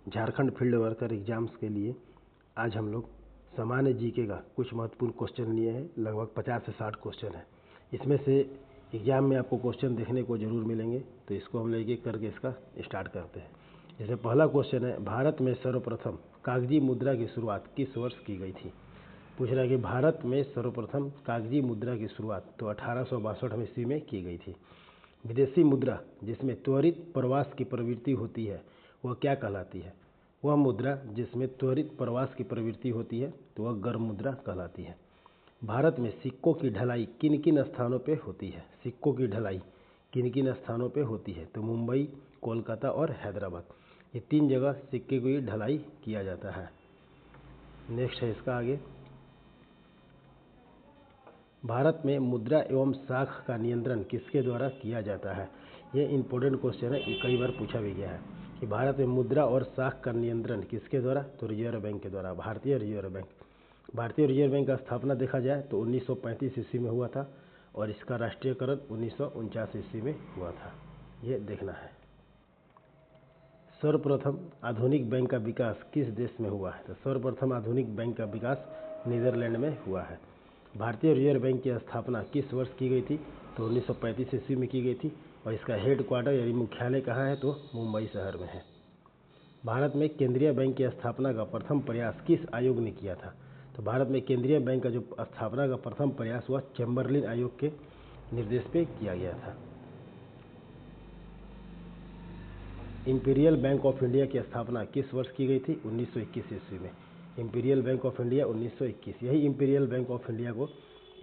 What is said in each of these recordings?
Jharkhand field worker exams के लिए आज हम लोग सामान्य जीके का कुछ महत्वपूर्ण क्वेश्चन लिए हैं। लगभग 50 से 60 क्वेश्चन है। इसमें से एग्जाम में आपको क्वेश्चन देखने को जरूर मिलेंगे, तो इसको हम एक एक करके इसका स्टार्ट करते हैं। जैसे पहला क्वेश्चन है, भारत में सर्वप्रथम कागजी मुद्रा की शुरुआत किस वर्ष की गई थी। पूछ रहा है कि भारत में सर्वप्रथम कागजी मुद्रा की शुरुआत तो 1862 ईस्वी में की गई थी। विदेशी मुद्रा जिसमें त्वरित प्रवास की प्रवृत्ति होती है वह क्या कहलाती है। वह मुद्रा जिसमें त्वरित प्रवास की प्रवृत्ति होती है तो वह गर्म मुद्रा कहलाती है। भारत में सिक्कों की ढलाई किन किन स्थानों पे होती है। सिक्कों की ढलाई किन किन स्थानों पे होती है तो मुंबई, कोलकाता और हैदराबाद, ये 3 जगह सिक्के की ढलाई किया जाता है। नेक्स्ट है इसका आगे, भारत में मुद्रा एवं साख का नियंत्रण किसके द्वारा किया जाता है। ये इंपॉर्टेंट क्वेश्चन है, ये कई बार पूछा भी गया है कि भारत में मुद्रा और साख का नियंत्रण किसके द्वारा, तो रिजर्व बैंक के द्वारा, भारतीय रिजर्व बैंक। भारतीय रिजर्व बैंक का स्थापना देखा जाए तो 1935 ईस्वी में हुआ था और इसका राष्ट्रीयकरण 1949 ईस्वी में हुआ था, ये देखना है। सर्वप्रथम आधुनिक बैंक का विकास किस देश में हुआ है, तो सर्वप्रथम आधुनिक बैंक का विकास नीदरलैंड में हुआ है। भारतीय रिजर्व बैंक की स्थापना किस वर्ष की गई थी, तो 1935 ईस्वी में की गई थी और इसका हेडक्वार्टर यानी मुख्यालय कहाँ है, तो मुंबई शहर में है। भारत में केंद्रीय बैंक की स्थापना का प्रथम प्रयास किस आयोग ने किया था, तो भारत में केंद्रीय बैंक का जो स्थापना का प्रथम प्रयास हुआ चैम्बरलिन आयोग के निर्देश पे किया गया था। इंपीरियल बैंक ऑफ इंडिया की स्थापना किस वर्ष की गई थी, 1921 ईस्वी में। इंपीरियल बैंक ऑफ इंडिया 1921, यही इंपीरियल बैंक ऑफ इंडिया को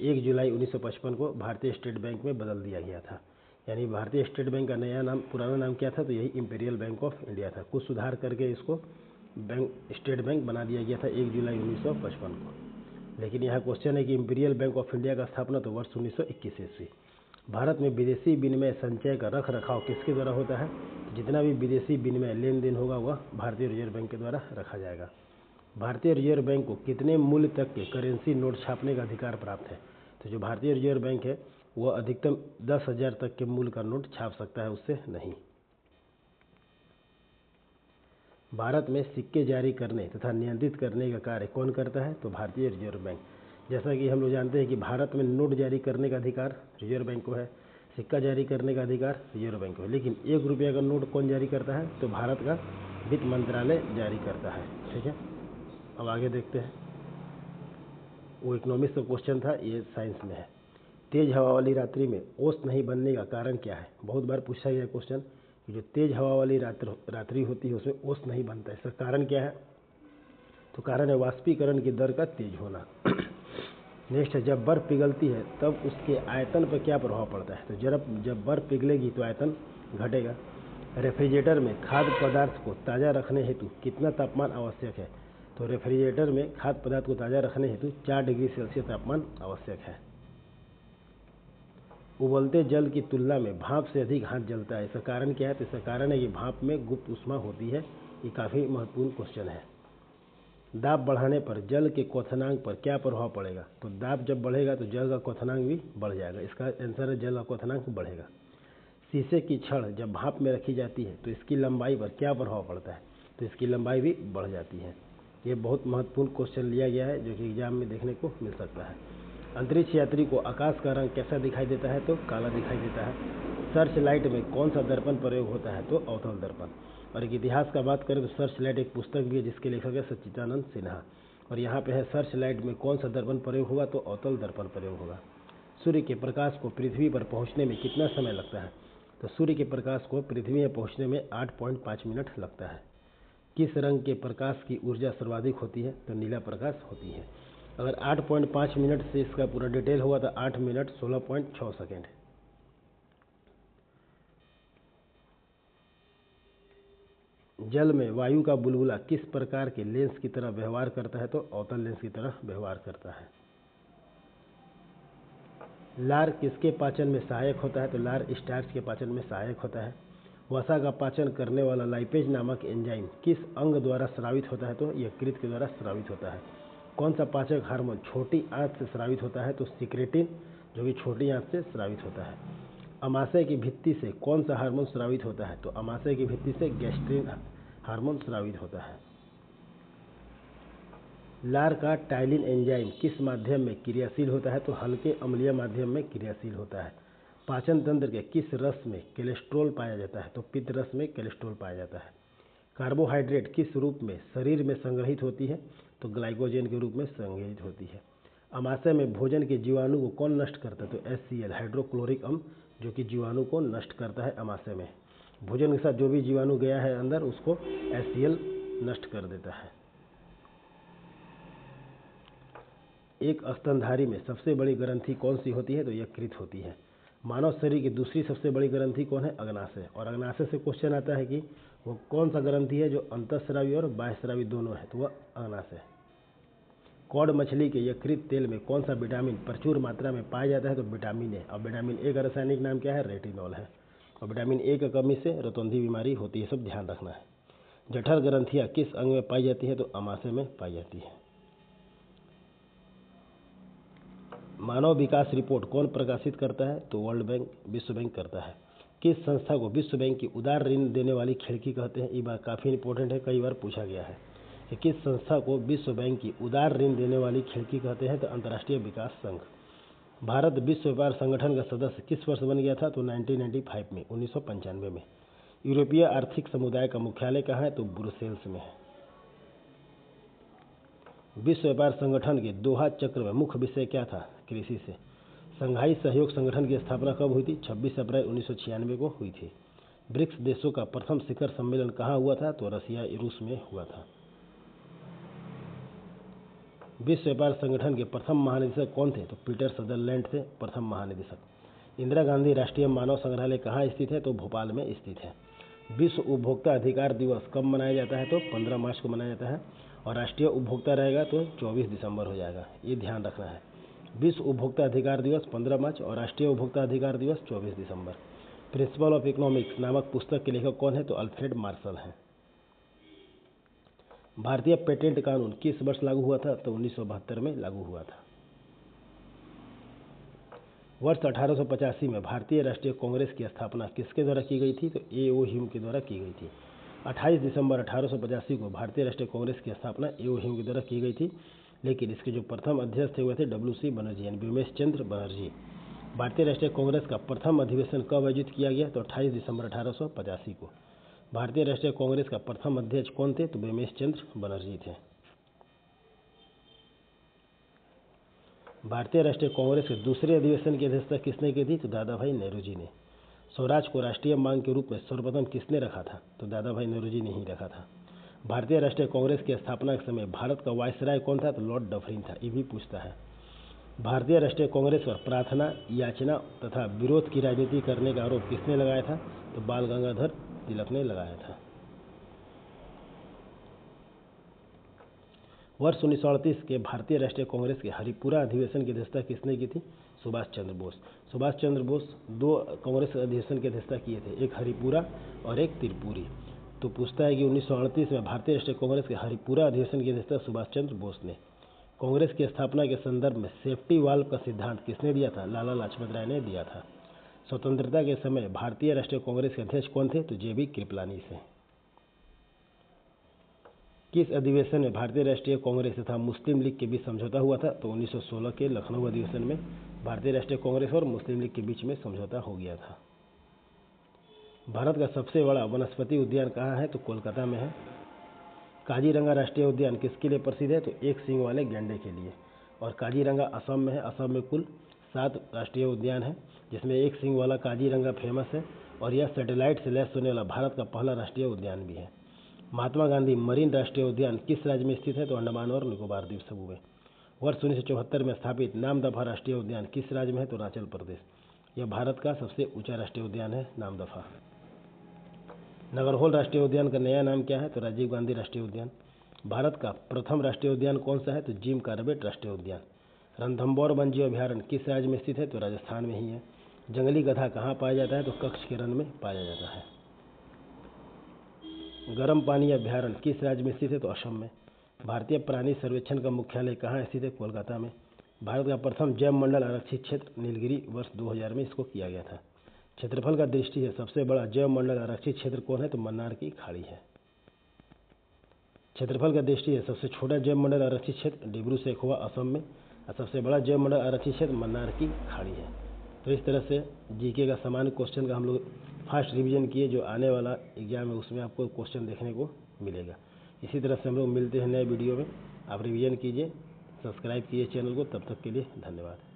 1 जुलाई 1955 को भारतीय स्टेट बैंक में बदल दिया गया था। यानी भारतीय स्टेट बैंक का नया नाम, पुराना नाम क्या था, तो यही इंपीरियल बैंक ऑफ इंडिया था। कुछ सुधार करके इसको स्टेट बैंक बना दिया गया था 1 जुलाई 1955 को। लेकिन यहाँ क्वेश्चन है कि इंपीरियल बैंक ऑफ इंडिया का स्थापना तो वर्ष 1921 ईस्वी। भारत में विदेशी विनिमय संचय का रख रखाव किसके द्वारा होता है, जितना भी विदेशी विनिमय लेन देन होगा वह भारतीय रिजर्व बैंक के द्वारा रखा जाएगा। भारतीय रिजर्व बैंक को कितने मूल्य तक के करेंसी नोट छापने का अधिकार प्राप्त है, तो जो भारतीय रिजर्व बैंक है वह अधिकतम 10,000 तक के मूल्य का नोट छाप सकता है, उससे नहीं। भारत में सिक्के जारी करने तथा नियंत्रित करने का कार्य कौन करता है, तो भारतीय रिजर्व बैंक। जैसा कि हम लोग जानते हैं कि भारत में नोट जारी करने का अधिकार रिजर्व बैंक को है, सिक्का जारी करने का अधिकार रिजर्व बैंक को है, लेकिन 1 रुपये का नोट कौन जारी करता है, तो भारत का वित्त मंत्रालय जारी करता है। ठीक है, अब आगे देखते हैं। वो इकोनॉमिक्स का क्वेश्चन था, ये साइंस में है। तेज हवा वाली रात्रि में ओस नहीं बनने का कारण क्या है। बहुत बार पूछा गया क्वेश्चन कि जो तेज हवा वाली रात्रि होती है उसमें ओस नहीं बनता है, इसका कारण क्या है, तो कारण है वाष्पीकरण की दर का तेज होना। नेक्स्ट है, जब बर्फ पिघलती है तब उसके आयतन पर क्या प्रभाव पड़ता है, तो जब बर्फ पिघलेगी तो आयतन घटेगा। रेफ्रिजरेटर में खाद्य पदार्थ को ताज़ा रखने हेतु कितना तापमान आवश्यक है, तो रेफ्रिजरेटर में खाद्य पदार्थ को ताज़ा रखने हेतु 4 डिग्री सेल्सियस तापमान आवश्यक है। उबलते जल की तुलना में भाप से अधिक हाथ जलता है, इसका कारण क्या है, तो इसका कारण है कि भाप में गुप्त ऊष्मा होती है। ये काफ़ी महत्वपूर्ण क्वेश्चन है। दाब बढ़ाने पर जल के क्वथनांक पर क्या प्रभाव पड़ेगा, तो दाब जब बढ़ेगा तो जल का क्वथनांक भी बढ़ जाएगा, इसका आंसर है जल का क्वथनांक बढ़ेगा। शीशे की छड़ जब भाप में रखी जाती है तो इसकी लंबाई पर क्या प्रभाव पड़ता है, तो इसकी लंबाई भी बढ़ जाती है। ये बहुत महत्वपूर्ण क्वेश्चन लिया गया है जो कि एग्जाम में देखने को मिल सकता है। अंतरिक्ष यात्री को आकाश का रंग कैसा दिखाई देता है, तो काला दिखाई देता है। सर्च लाइट में कौन सा दर्पण प्रयोग होता है, तो अवतल दर्पण। और एक इतिहास का बात करें तो सर्च लाइट एक पुस्तक भी है जिसके लेखक है सच्चिदानंद सिन्हा, और यहाँ पे है सर्च लाइट में कौन सा दर्पण प्रयोग होगा, तो अवतल दर्पण प्रयोग होगा। सूर्य के प्रकाश को पृथ्वी पर पहुँचने में कितना समय लगता है, तो सूर्य के प्रकाश को पृथ्वी में पहुँचने में 8.5 मिनट लगता है। किस रंग के प्रकाश की ऊर्जा सर्वाधिक होती है, तो नीला प्रकाश होती है। अगर 8.5 मिनट से इसका पूरा डिटेल होगा तो 8 मिनट 16.6 सेकेंड। जल में वायु का बुलबुला किस प्रकार के लेंस की तरह व्यवहार करता है, तो अवतल लेंस की तरह व्यवहार करता है। लार किसके पाचन में सहायक होता है, तो लार स्टार्च के पाचन में सहायक होता है। वसा का पाचन करने वाला लाइपेज नामक एंजाइम किस अंग द्वारा स्रावित होता है, तो यकृत के द्वारा स्रावित होता है। कौन सा पाचक हार्मोन छोटी आंत से स्रावित होता है, तो सिक्रेटिन, जो कि छोटी आंत से स्रावित होता है। अमाशय की भित्ति से कौन सा हार्मोन स्रावित होता है, तो अमाशय की भित्ति से हार्मोन स्रावित होता है। लार का टाइलिन एंजाइम किस माध्यम में क्रियाशील होता है? तो हल्के अम्लीय माध्यम में क्रियाशील होता है। पाचन तंत्र के किस रस में कोलेस्ट्रॉल पाया जाता है? तो पित्त रस में कोलेस्ट्रॉल पाया जाता है। कार्बोहाइड्रेट किस रूप में शरीर में संग्रहित होती है? तो ग्लाइकोजन के रूप में संग्रहित होती है। अमाशय में भोजन के जीवाणु को कौन नष्ट करता है? तो HCl हाइड्रोक्लोरिक अम्ल, जो कि जीवाणु को नष्ट करता है अमाशय में। भोजन के साथ जो भी जीवाणु गया है अंदर, उसको HCl नष्ट कर देता है। एक स्तनधारी में सबसे बड़ी ग्रंथि कौन सी होती है? तो यकृत होती है। मानव शरीर की दूसरी सबसे बड़ी ग्रंथि कौन है? अग्नाशय। और अग्नाशय से क्वेश्चन आता है कि वो कौन सा ग्रंथि है जो अंतःस्रावी और बाह्यस्रावी दोनों है? तो वह अग्नाशय। कौड़ मछली के यकृत तेल में कौन सा विटामिन प्रचुर मात्रा में पाया जाता है? तो विटामिन ए। और विटामिन ए का रासायनिक नाम क्या है? रेटिनॉल है। और विटामिन ए की कमी से रतौंधी बीमारी होती है, सब ध्यान रखना है। जठर ग्रंथियाँ किस अंग में पाई जाती है? तो अमाशय में पाई जाती है। मानव विकास रिपोर्ट कौन प्रकाशित करता है? तो वर्ल्ड बैंक, विश्व बैंक करता है। किस संस्था को विश्व बैंक की उदार ऋण देने वाली खिड़की कहते हैं? ये बात काफ़ी इंपॉर्टेंट है, कई बार पूछा गया है कि किस संस्था को विश्व बैंक की उदार ऋण देने वाली खिड़की कहते हैं? तो अंतर्राष्ट्रीय विकास संघ। भारत विश्व व्यापार संगठन का सदस्य किस वर्ष बन गया था? तो 1995 में, 1995 में। यूरोपीय आर्थिक समुदाय का मुख्यालय कहाँ है? तो ब्रुसेल्स में है। विश्व व्यापार संगठन के दोहा चक्र में मुख्य विषय क्या था? कृषि से। संघाई सहयोग संगठन की स्थापना कब हुई थी? 26 अप्रैल 1996 को हुई थी। ब्रिक्स देशों का प्रथम शिखर सम्मेलन कहाँ हुआ था? तो रसिया, रूस में हुआ था। विश्व व्यापार संगठन के प्रथम महानिदेशक कौन थे? तो पीटर सदरलैंड थे प्रथम महानिदेशक। इंदिरा गांधी राष्ट्रीय मानव संग्रहालय कहाँ स्थित है? तो भोपाल में स्थित है। विश्व उपभोक्ता अधिकार दिवस कब मनाया जाता है? तो 15 मार्च को मनाया जाता है। और राष्ट्रीय उपभोक्ता रहेगा तो 24 दिसंबर हो जाएगा, ये ध्यान रखना है। विश्व उपभोक्ता अधिकार दिवस 15 मार्च और राष्ट्रीय उपभोक्ता अधिकार दिवस 24 दिसंबर। प्रिंसिपल ऑफ इकोनॉमिक्स नामक पुस्तक के लेखक कौन है? तो अल्फ्रेड मार्शल हैं। भारतीय पेटेंट कानून किस वर्ष लागू हुआ था? तो 1972 में लागू हुआ था। वर्ष 1885 में भारतीय राष्ट्रीय कांग्रेस की स्थापना किसके द्वारा की गई थी? तो A.O. ह्यूम के द्वारा की गई थी। 28 दिसंबर 1885 को भारतीय राष्ट्रीय कांग्रेस की स्थापना A.O. ह्यूम के द्वारा की गई थी, लेकिन इसके जो प्रथम अध्यक्ष थे हुए थे W.C. बनर्जी यानी व्योमेश चंद्र बनर्जी। भारतीय राष्ट्रीय कांग्रेस का प्रथम अधिवेशन कब आयोजित किया गया? तो 28 दिसंबर 1885 को। भारतीय राष्ट्रीय कांग्रेस का प्रथम अध्यक्ष कौन थे? तो व्योमेश चंद्र बनर्जी थे। भारतीय राष्ट्रीय कांग्रेस के दूसरे अधिवेशन की अध्यक्षता किसने की थी? तो दादा भाई नेहरू जी ने। स्वराज को राष्ट्रीय मांग के रूप में सर्वप्रथम किसने रखा था? तो दादा भाई नेहरू जी ने ही रखा था। भारतीय राष्ट्रीय कांग्रेस की स्थापना के समय भारत का वायसराय कौन था? तो लॉर्ड डफरिन था, ये भी पूछता है। भारतीय राष्ट्रीय कांग्रेस पर प्रार्थना, याचना तथा विरोध की राजनीति करने का आरोप किसने लगाया था? तो बाल गंगाधर तिलक ने लगाया था। वर्ष 1938 के भारतीय राष्ट्रीय कांग्रेस के हरिपुरा अधिवेशन की अध्यक्षता किसने की थी? सुभाष चंद्र बोस। सुभाष चंद्र बोस दो कांग्रेस अधिवेशन की अध्यक्षता किए थे, एक हरिपुरा और एक त्रिपुरी। तो पूछता है कि 1938 में भारतीय राष्ट्रीय कांग्रेस के हरिपुरा अधिवेशन की अध्यक्षता सुभाष चंद्र बोस ने। कांग्रेस की स्थापना के संदर्भ में सेफ्टी वाल्व का सिद्धांत किसने दिया था? लाला लाजपत राय ने दिया था। स्वतंत्रता के समय भारतीय राष्ट्रीय कांग्रेस के अध्यक्ष कौन थे? तो JB कृपलानी से। किस अधिवेशन में भारतीय राष्ट्रीय कांग्रेस तथा मुस्लिम लीग के बीच समझौता हुआ था? तो 1916 के लखनऊ अधिवेशन में भारतीय राष्ट्रीय कांग्रेस और मुस्लिम लीग के बीच में समझौता हो गया था। भारत का सबसे बड़ा वनस्पति उद्यान कहाँ है? तो कोलकाता में है। काजीरंगा राष्ट्रीय उद्यान किसके लिए प्रसिद्ध है? तो एक सींग वाले गैंडे के लिए। और काजीरंगा असम में है। असम में कुल 7 राष्ट्रीय उद्यान है, जिसमें एक सींग वाला काजीरंगा फेमस है, और यह सैटेलाइट से लैस होने वाला भारत का पहला राष्ट्रीय उद्यान भी है। महात्मा गांधी मरीन राष्ट्रीय उद्यान किस राज्य में स्थित है? तो अंडमान और निकोबार द्वीप समूह में। वर्ष 1974 में स्थापित नामदफा राष्ट्रीय उद्यान किस राज्य में है? तो अरुणाचल प्रदेश। यह भारत का सबसे ऊंचा राष्ट्रीय उद्यान है नामदफा। नगरहोल राष्ट्रीय उद्यान का नया नाम क्या है? तो राजीव गांधी राष्ट्रीय उद्यान। भारत का प्रथम राष्ट्रीय उद्यान कौन सा है? तो जिम कॉर्बेट राष्ट्रीय उद्यान। रणथंभौर वन्यजीव अभयारण्य किस राज्य में स्थित है? तो राजस्थान में ही है। जंगली गधा कहाँ पाया जाता है? तो कच्छ के रण में पाया जाता है। गर्म पानी अभयारण्य किस राज्य में स्थित है? तो असम में। भारतीय प्राणी सर्वेक्षण का मुख्यालय कहाँ स्थित है? कोलकाता में। भारत का प्रथम जैव मंडल आरक्षित क्षेत्र नीलगिरी वर्ष 2000 में इसको किया गया था। क्षेत्रफल का दृष्टि से सबसे बड़ा जैव मंडल आरक्षित क्षेत्र कौन है? तो मन्नार की खाड़ी है। क्षेत्रफल का दृष्टि है सबसे छोटा जैव मंडल आरक्षित क्षेत्र डिब्रू सैखोवा असम में और सबसे बड़ा जैव मंडल आरक्षित क्षेत्र मन्नार की खाड़ी है। तो इस तरह से जीके का सामान्य क्वेश्चन का हम लोग फास्ट रिवीजन किए, जो आने वाला एग्जाम है उसमें आपको क्वेश्चन देखने को मिलेगा। इसी तरह से हम लोग मिलते हैं नए वीडियो में। आप रिवीजन कीजिए, सब्सक्राइब कीजिए चैनल को। तब तक के लिए धन्यवाद।